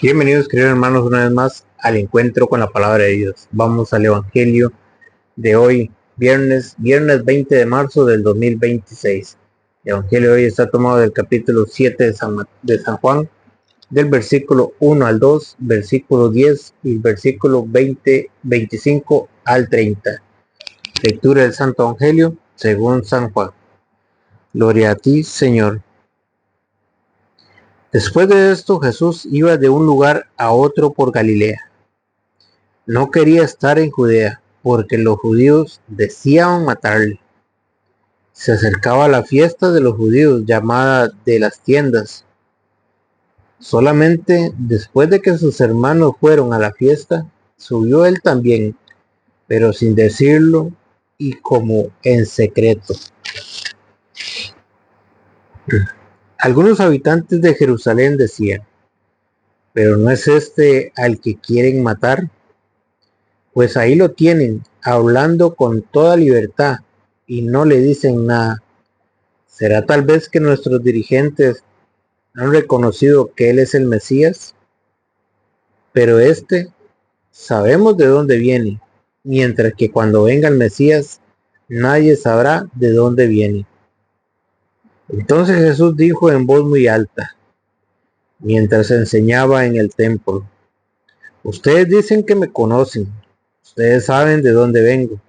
Bienvenidos, queridos hermanos, una vez más al encuentro con la palabra de Dios. Vamos al Evangelio de hoy, viernes 20 de marzo del 2026. El Evangelio de hoy está tomado del capítulo 7 de San Juan, del versículo 1 al 2, versículo 10 y versículo 25 al 30. Lectura del Santo Evangelio según San Juan. Gloria a ti, Señor. Después de esto, Jesús iba de un lugar a otro por Galilea. No quería estar en Judea, porque los judíos deseaban matarle. Se acercaba la fiesta de los judíos, llamada de las tiendas. Solamente después de que sus hermanos fueron a la fiesta, subió él también, pero sin decirlo y como en secreto. Algunos habitantes de Jerusalén decían: ¿pero no es este al que quieren matar? Pues ahí lo tienen, hablando con toda libertad, y no le dicen nada. ¿Será tal vez que nuestros dirigentes han reconocido que él es el Mesías? Pero sabemos de dónde viene, mientras que cuando venga el Mesías, nadie sabrá de dónde viene. Entonces Jesús dijo en voz muy alta, mientras enseñaba en el templo: ustedes dicen que me conocen, ustedes saben de dónde vengo.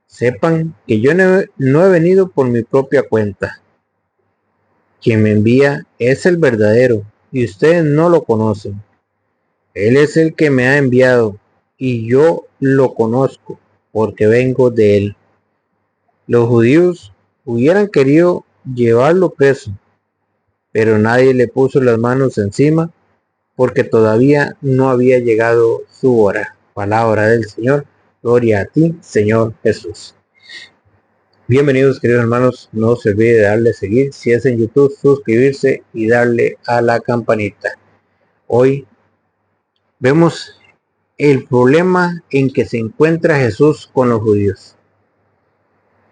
Sepan que yo no he venido por mi propia cuenta. Quien me envía es el verdadero, y ustedes no lo conocen. Él es el que me ha enviado, y yo lo conozco, porque vengo de él. Los judíos hubieran querido llevarlo preso, pero nadie le puso las manos encima, porque todavía no había llegado su hora. Palabra del Señor. Gloria a ti, Señor Jesús. Bienvenidos, queridos hermanos. No se olvide de darle seguir. Si es en YouTube, suscribirse y darle a la campanita. Hoy vemos el problema en que se encuentra Jesús con los judíos.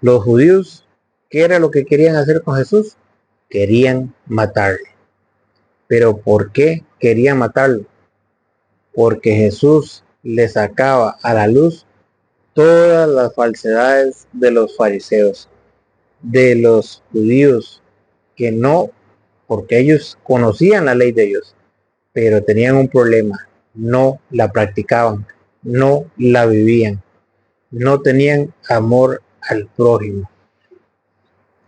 Los judíos, ¿qué era lo que querían hacer con Jesús? Querían matarle. ¿Pero por qué querían matarlo? Porque Jesús le sacaba a la luz todas las falsedades de los fariseos, de los judíos, que no, porque ellos conocían la ley de Dios, pero tenían un problema: no la practicaban, no la vivían, no tenían amor al prójimo.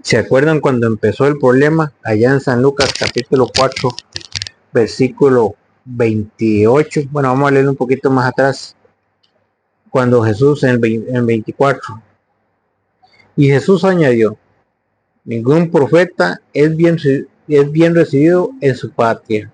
¿Se acuerdan cuando empezó el problema? Allá en San Lucas capítulo 4, versículo 28. Bueno, vamos a leer un poquito más atrás. Cuando Jesús en 24. Y Jesús añadió: ningún profeta es bien recibido en su patria.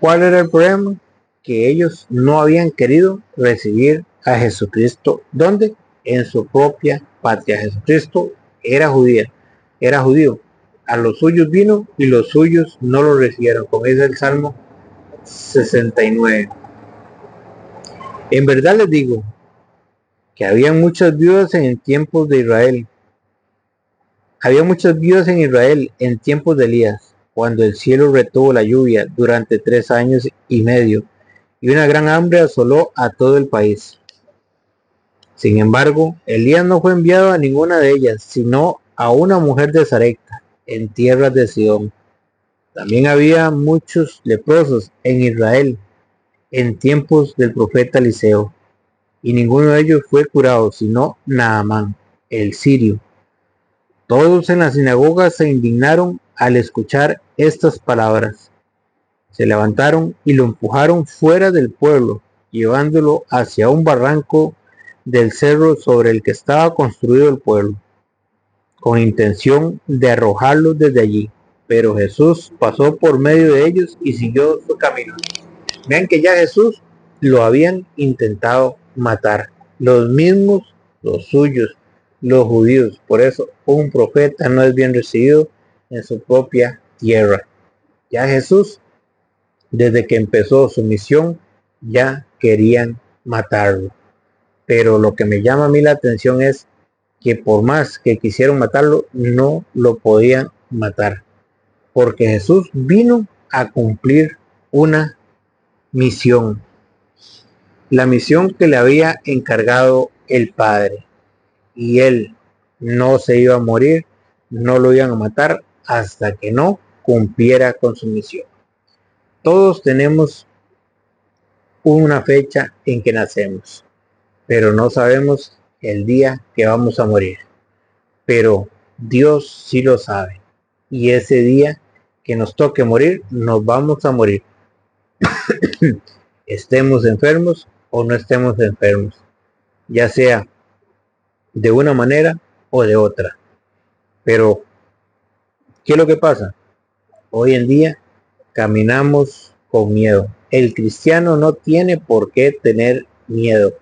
¿Cuál era el problema? Que ellos no habían querido recibir a Jesucristo. ¿Dónde? En su propia patria. Jesucristo era judío. A los suyos vino y los suyos no lo recibieron, como dice el Salmo 69. En verdad les digo que había muchas viudas en tiempos de Israel. Había muchas viudas en Israel en tiempos de Elías, cuando el cielo retuvo la lluvia durante 3 años y medio, y una gran hambre asoló a todo el país. Sin embargo, Elías no fue enviado a ninguna de ellas, sino a una mujer de Sarepta, en tierras de Sidón. También había muchos leprosos en Israel en tiempos del profeta Eliseo, y ninguno de ellos fue curado, sino Naamán, el sirio. Todos en la sinagoga se indignaron al escuchar estas palabras. Se levantaron y lo empujaron fuera del pueblo, llevándolo hacia un barranco del cerro sobre el que estaba construido el pueblo, con intención de arrojarlo desde allí. Pero Jesús pasó por medio de ellos y siguió su camino. Vean que ya Jesús lo habían intentado matar, los mismos, los suyos, los judíos. Por eso un profeta no es bien recibido en su propia tierra. Ya Jesús, desde que empezó su misión, ya querían matarlo. Pero lo que me llama a mí la atención es que por más que quisieron matarlo, no lo podían matar, porque Jesús vino a cumplir una misión, la misión que le había encargado el Padre, y él no se iba a morir, no lo iban a matar hasta que no cumpliera con su misión. Todos tenemos una fecha en que nacemos, pero no sabemos el día que vamos a morir. Pero Dios sí lo sabe, y ese día que nos toque morir, nos vamos a morir. Estemos enfermos o no estemos enfermos, ya sea de una manera o de otra. Pero, ¿qué es lo que pasa? Hoy en día caminamos con miedo. El cristiano no tiene por qué tener miedo,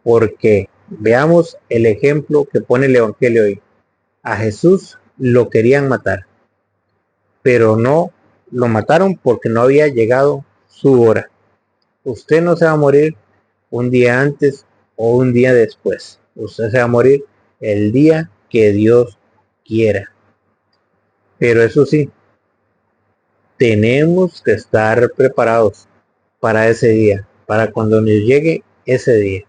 porque veamos el ejemplo que pone el Evangelio hoy. A Jesús lo querían matar, pero no lo mataron porque no había llegado su hora. Usted no se va a morir un día antes o un día después. Usted se va a morir el día que Dios quiera. Pero eso sí, tenemos que estar preparados para ese día, para cuando nos llegue ese día,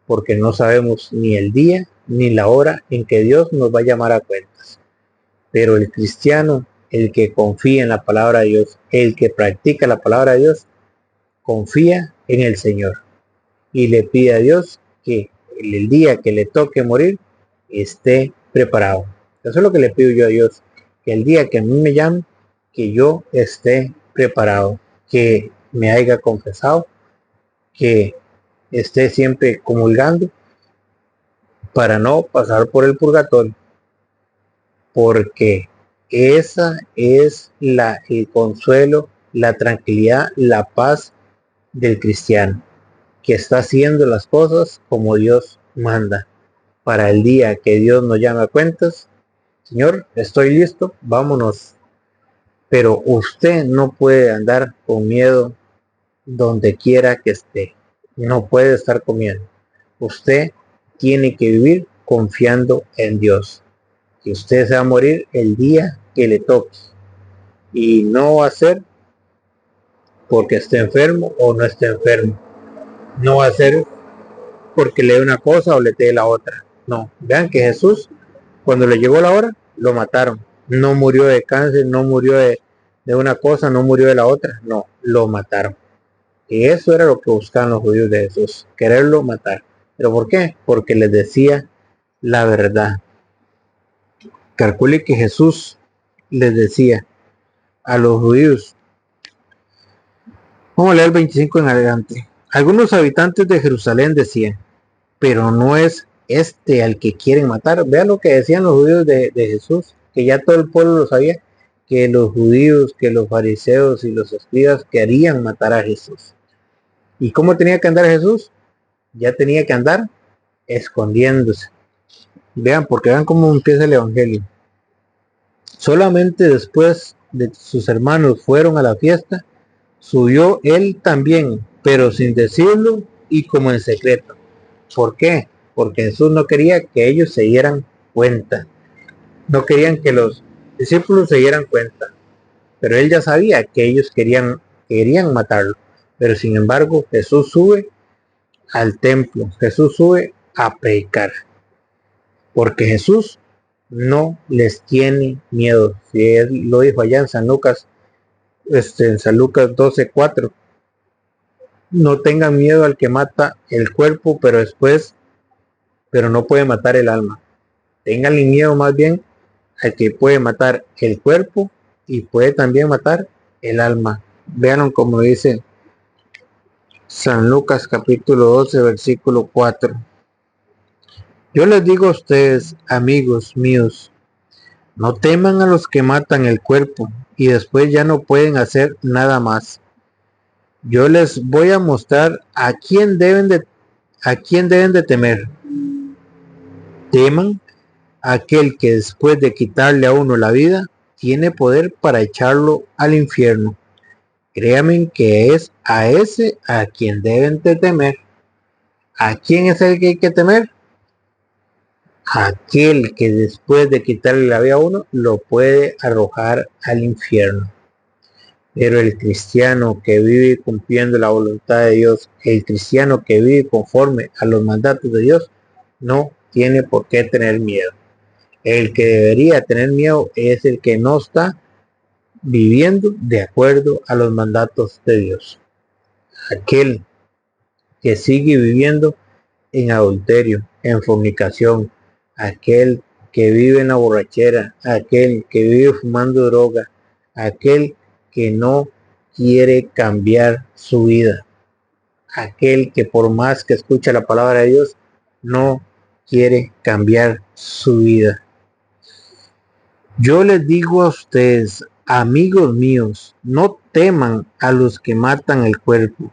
porque no sabemos ni el día ni la hora en que Dios nos va a llamar a cuentas. Pero el cristiano, el que confía en la palabra de Dios, el que practica la palabra de Dios, confía en el Señor y le pide a Dios que el día que le toque morir esté preparado. Eso es lo que le pido yo a Dios, que el día que a mí me llame, que yo esté preparado, que me haya confesado, que esté siempre comulgando para no pasar por el purgatorio, porque esa es el consuelo, la tranquilidad, la paz del cristiano, que está haciendo las cosas como Dios manda. Para el día que Dios nos llame a cuentas, Señor, estoy listo, vámonos. Pero usted no puede andar con miedo donde quiera que esté. No puede estar con miedo. Usted tiene que vivir confiando en Dios. Que usted se va a morir el día que le toque. Y no va a ser porque esté enfermo o no esté enfermo. No va a ser porque le dé una cosa o le dé la otra. No, vean que Jesús, cuando le llegó la hora, lo mataron. No murió de cáncer, no murió de una cosa, no murió de la otra. No, lo mataron. Y eso era lo que buscaban los judíos de Jesús, quererlo matar. ¿Pero por qué? Porque les decía la verdad. Calcule que Jesús les decía a los judíos, vamos a leer el 25 en adelante. Algunos habitantes de Jerusalén decían, pero no es este al que quieren matar. Vean lo que decían los judíos de Jesús, que ya todo el pueblo lo sabía, que los judíos, que los fariseos y los escribas querían matar a Jesús. ¿Y cómo tenía que andar Jesús? Ya tenía que andar escondiéndose. Vean, porque vean cómo empieza el Evangelio. Solamente después de que sus hermanos fueron a la fiesta, subió él también, pero sin decirlo y como en secreto. ¿Por qué? Porque Jesús no quería que ellos se dieran cuenta. No querían que los discípulos se dieran cuenta. Pero él ya sabía que ellos querían matarlo. Pero sin embargo, Jesús sube al templo. Jesús sube a predicar. Porque Jesús no les tiene miedo. Si él lo dijo allá en San Lucas, en San Lucas 12:4. No tengan miedo al que mata el cuerpo, pero no puede matar el alma. Ténganle miedo más bien al que puede matar el cuerpo y puede también matar el alma. Vean como dice San Lucas capítulo 12 versículo 4. Yo les digo a ustedes, amigos míos, no teman a los que matan el cuerpo y después ya no pueden hacer nada más. Yo les voy a mostrar a quién deben de temer. Teman a aquel que después de quitarle a uno la vida, tiene poder para echarlo al infierno. Créanme que es a ese a quien deben de temer. ¿A quién es el que hay que temer? Aquel que después de quitarle la vida a uno, lo puede arrojar al infierno. Pero el cristiano que vive cumpliendo la voluntad de Dios, el cristiano que vive conforme a los mandatos de Dios, no tiene por qué tener miedo. El que debería tener miedo es el que no está viviendo de acuerdo a los mandatos de Dios. Aquel que sigue viviendo en adulterio, en fornicación, aquel que vive en la borrachera, aquel que vive fumando droga, aquel que no quiere cambiar su vida, aquel que por más que escucha la palabra de Dios, no quiere cambiar su vida. Yo les digo a ustedes, amigos míos, no teman a los que matan el cuerpo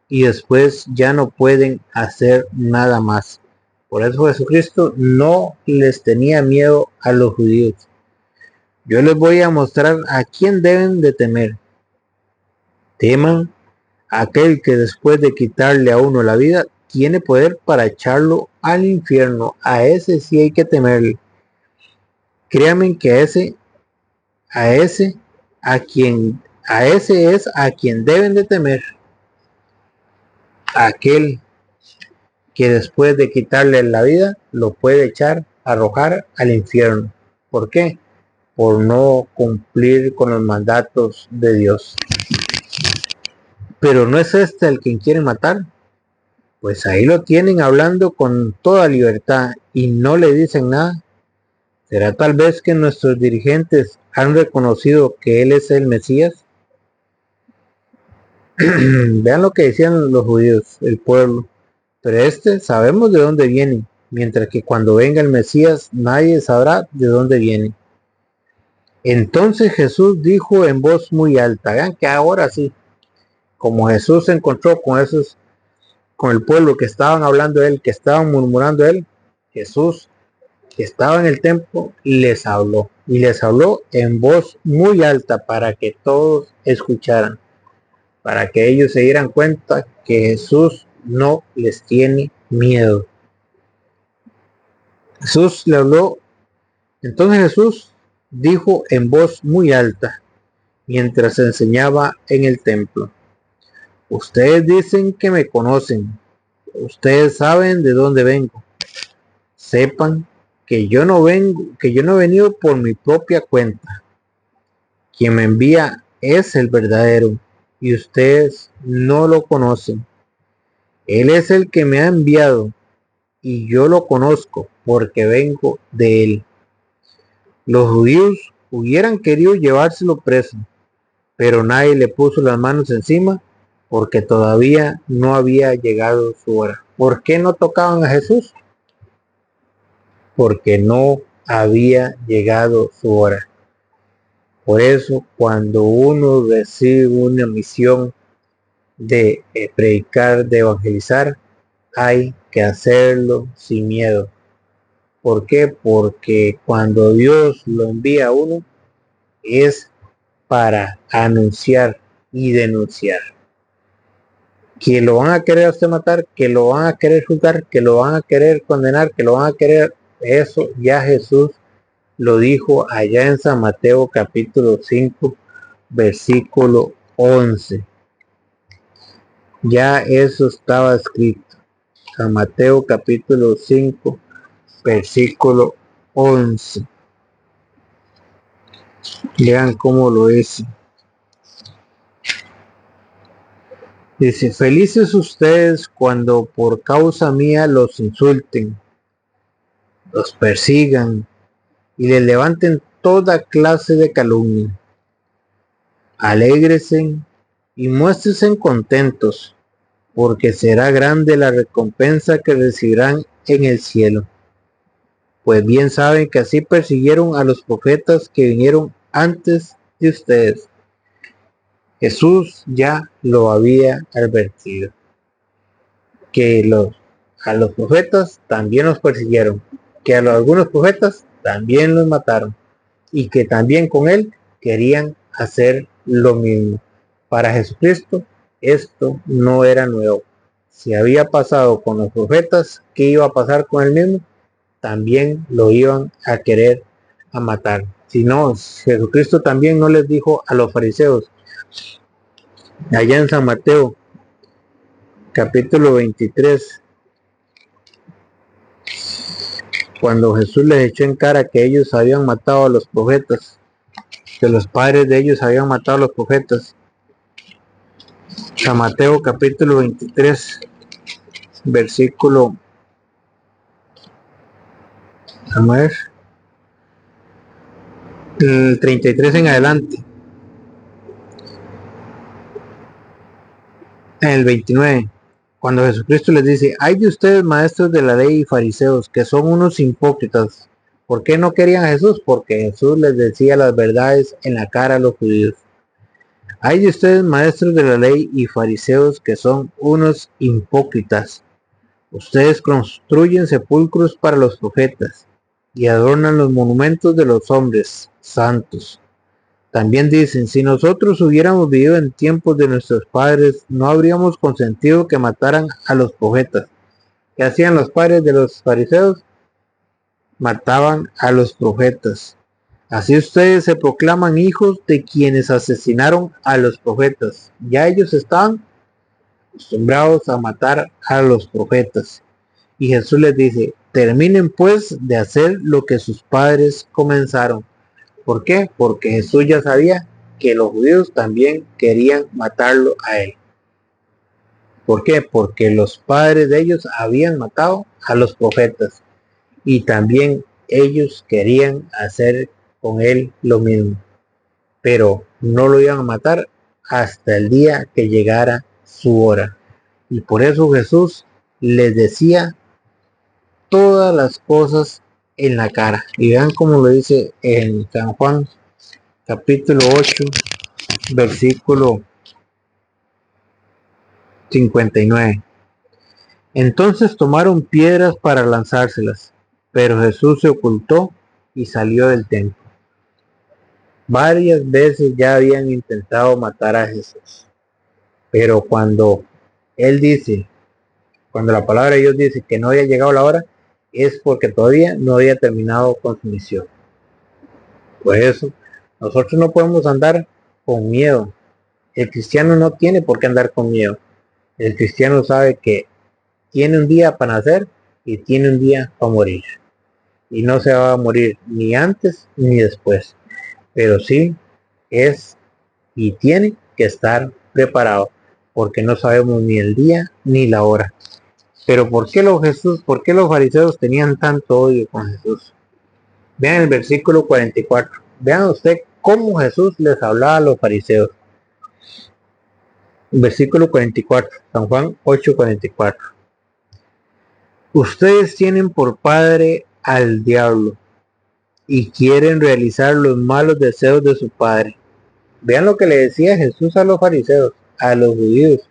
y después ya no pueden hacer nada más. Por eso Jesucristo no les tenía miedo a los judíos. Yo les voy a mostrar a quién deben de temer. Teman a aquel que después de quitarle a uno la vida, tiene poder para echarlo al infierno. A ese sí hay que temerle. Créanme que a ese es a quien deben de temer. Aquel que después de quitarle la vida lo puede arrojar al infierno. ¿Por qué? Por no cumplir con los mandatos de Dios. Pero no es este el que quieren matar. Pues ahí lo tienen hablando con toda libertad y no le dicen nada. ¿Será tal vez que nuestros dirigentes han reconocido que Él es el Mesías? Vean lo que decían los judíos, el pueblo. Pero sabemos de dónde viene, mientras que cuando venga el Mesías nadie sabrá de dónde viene. Entonces Jesús dijo en voz muy alta, vean que ahora sí, como Jesús se encontró con el pueblo que estaban hablando de Él, que estaban murmurando de Él, Jesús, que estaba en el templo, les habló, y les habló en voz muy alta para que todos escucharan, para que ellos se dieran cuenta que Jesús no les tiene miedo. Jesús le habló. Entonces Jesús dijo en voz muy alta, mientras enseñaba en el templo: ustedes dicen que me conocen, ustedes saben de dónde vengo. Sepan que yo no he venido por mi propia cuenta. Quien me envía es el verdadero, y ustedes no lo conocen. Él es el que me ha enviado, y yo lo conozco porque vengo de él. Los judíos hubieran querido llevárselo preso, pero nadie le puso las manos encima porque todavía no había llegado su hora. ¿Por qué no tocaban a Jesús? Porque no había llegado su hora. Por eso, cuando uno recibe una misión de predicar, de evangelizar, hay que hacerlo sin miedo. ¿Por qué? Porque cuando Dios lo envía a uno es para anunciar y denunciar. Que lo van a querer usted matar, que lo van a querer juzgar, que lo van a querer condenar, que lo van a querer, eso ya Jesús lo dijo allá en San Mateo capítulo 5 versículo 11. Ya eso estaba escrito. San Mateo capítulo 5 versículo 11. Lean cómo lo dice. Dice: felices ustedes cuando por causa mía los insulten, los persigan y les levanten toda clase de calumnia. Alégrese y muéstrense contentos, porque será grande la recompensa que recibirán en el cielo. Pues bien saben que así persiguieron a los profetas que vinieron antes de ustedes. Jesús ya lo había advertido, que a los profetas también los persiguieron, que algunos profetas también los mataron y que también con él querían hacer lo mismo. Para Jesucristo esto no era nuevo. Si había pasado con los profetas, ¿qué iba a pasar con él mismo? También lo iban a querer a matar. Si no, Jesucristo también no les dijo a los fariseos: Allá en San Mateo, capítulo 23, cuando Jesús les echó en cara que ellos habían matado a los profetas, que los padres de ellos habían matado a los profetas. San Mateo capítulo 23, versículo, vamos a ver, el 33 en adelante. En el 29, cuando Jesucristo les dice: hay de ustedes, maestros de la ley y fariseos, que son unos hipócritas. ¿Por qué no querían a Jesús? Porque Jesús les decía las verdades en la cara a los judíos. Hay de ustedes, maestros de la ley y fariseos, que son unos hipócritas. Ustedes construyen sepulcros para los profetas y adornan los monumentos de los hombres santos. También dicen: si nosotros hubiéramos vivido en tiempos de nuestros padres, no habríamos consentido que mataran a los profetas. ¿Qué hacían los padres de los fariseos? Mataban a los profetas. Así ustedes se proclaman hijos de quienes asesinaron a los profetas. Ya ellos estaban acostumbrados a matar a los profetas. Y Jesús les dice: terminen pues de hacer lo que sus padres comenzaron. ¿Por qué? Porque Jesús ya sabía que los judíos también querían matarlo a él. ¿Por qué? Porque los padres de ellos habían matado a los profetas y también ellos querían hacer con él lo mismo, pero no lo iban a matar hasta el día que llegara su hora. Y por eso Jesús les decía todas las cosas en la cara. Y vean cómo lo dice en San Juan capítulo 8, versículo 59. Entonces tomaron piedras para lanzárselas, pero Jesús se ocultó y salió del templo. Varias veces ya habían intentado matar a Jesús, pero cuando la palabra de Dios dice que no había llegado la hora, es porque todavía no había terminado con su misión. Por eso nosotros no podemos andar con miedo. El cristiano no tiene por qué andar con miedo. El cristiano sabe que tiene un día para nacer y tiene un día para morir. Y no se va a morir ni antes ni después. Pero sí es y tiene que estar preparado, porque no sabemos ni el día ni la hora. Pero ¿por qué los fariseos tenían tanto odio con Jesús? Vean el versículo 44. Vean usted cómo Jesús les hablaba a los fariseos. Versículo 44, San Juan 8:44. Ustedes tienen por padre al diablo y quieren realizar los malos deseos de su padre. Vean lo que le decía Jesús a los fariseos, a los judíos.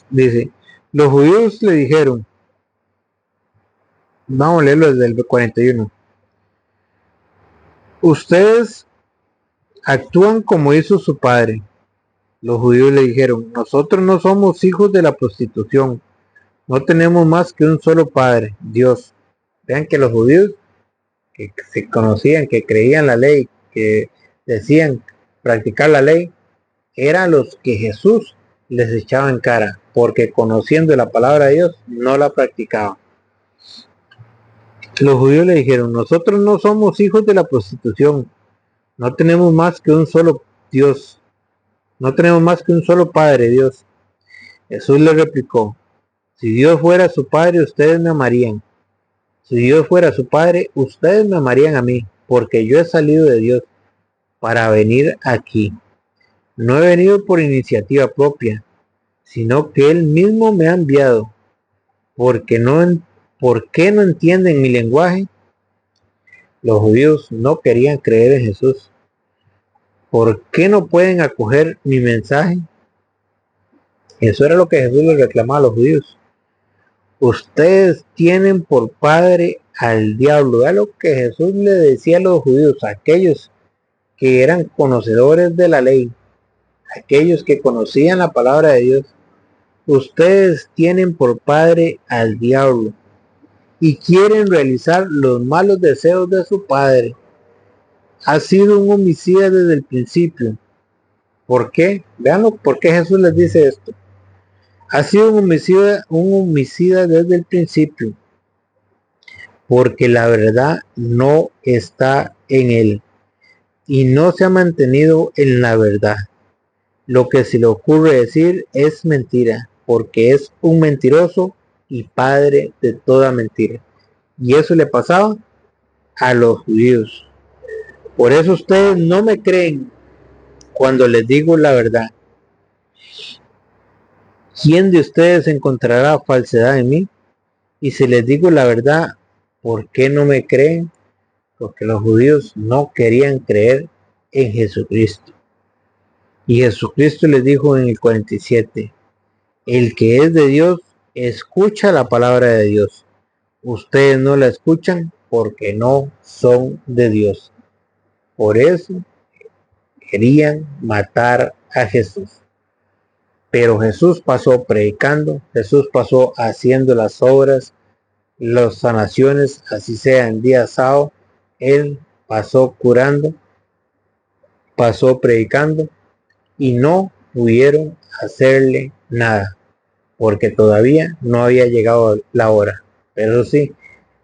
Dice, los judíos le dijeron, vamos a leerlo desde el 41. Ustedes actúan como hizo su padre. Los judíos le dijeron, nosotros no somos hijos de la prostitución. No tenemos más que un solo padre, Dios. Vean que los judíos que se conocían, que creían la ley, que decían practicar la ley, eran los que Jesús les echaba en cara, porque conociendo la palabra de Dios, no la practicaban. Los judíos le dijeron, nosotros no somos hijos de la prostitución, no tenemos más que un solo Dios, no tenemos más que un solo Padre, Dios. Jesús le replicó, si Dios fuera su Padre, ustedes me amarían. Si Dios fuera su Padre, ustedes me amarían a mí, porque yo he salido de Dios para venir aquí. No he venido por iniciativa propia, sino que Él mismo me ha enviado. ¿Por qué no entienden mi lenguaje? Los judíos no querían creer en Jesús. ¿Por qué no pueden acoger mi mensaje? Eso era lo que Jesús les reclamaba a los judíos. Ustedes tienen por padre al diablo. Era lo que Jesús le decía a los judíos, a aquellos que eran conocedores de la ley, aquellos que conocían la palabra de Dios. Ustedes tienen por padre al diablo y quieren realizar los malos deseos de su padre. Ha sido un homicida desde el principio ¿Por qué? Veanlo, ¿por qué Jesús les dice esto? Ha sido un homicida desde el principio, porque la verdad no está en él y no se ha mantenido en la verdad. Lo que se le ocurre decir es mentira, porque es un mentiroso y padre de toda mentira. Y eso le pasaba a los judíos. Por eso ustedes no me creen cuando les digo la verdad. ¿Quién de ustedes encontrará falsedad en mí? Y si les digo la verdad, ¿por qué no me creen? Porque los judíos no querían creer en Jesucristo. Y Jesucristo les dijo en el 47, el que es de Dios, escucha la palabra de Dios. Ustedes no la escuchan porque no son de Dios. Por eso querían matar a Jesús. Pero Jesús pasó predicando, Jesús pasó haciendo las obras, las sanaciones, así sea en día sábado. Él pasó curando, pasó predicando y no pudieron hacerle nada, porque todavía no había llegado la hora. Pero sí,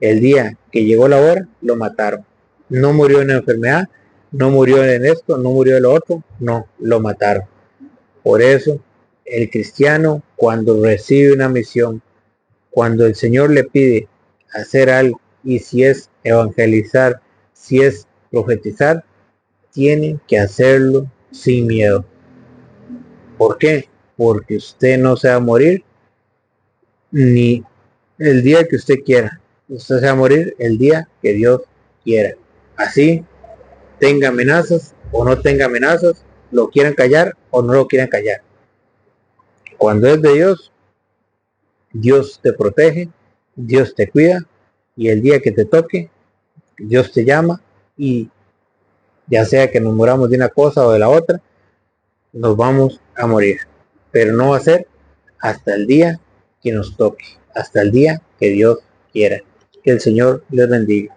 el día que llegó la hora, lo mataron. No murió en la enfermedad, no murió en esto, no murió en lo otro, no, lo mataron. Por eso, el cristiano, cuando recibe una misión, cuando el Señor le pide hacer algo, y si es evangelizar, si es profetizar, tiene que hacerlo sin miedo. ¿Por qué? Porque usted no se va a morir ni el día que usted quiera. Usted se va a morir el día que Dios quiera. Así tenga amenazas o no tenga amenazas, lo quieran callar o no lo quieran callar. Cuando es de Dios, Dios te protege, Dios te cuida, y el día que te toque, Dios te llama, y ya sea que nos muramos de una cosa o de la otra, nos vamos a morir. Pero no va a ser hasta el día que nos toque, hasta el día que Dios quiera. Que el Señor les bendiga.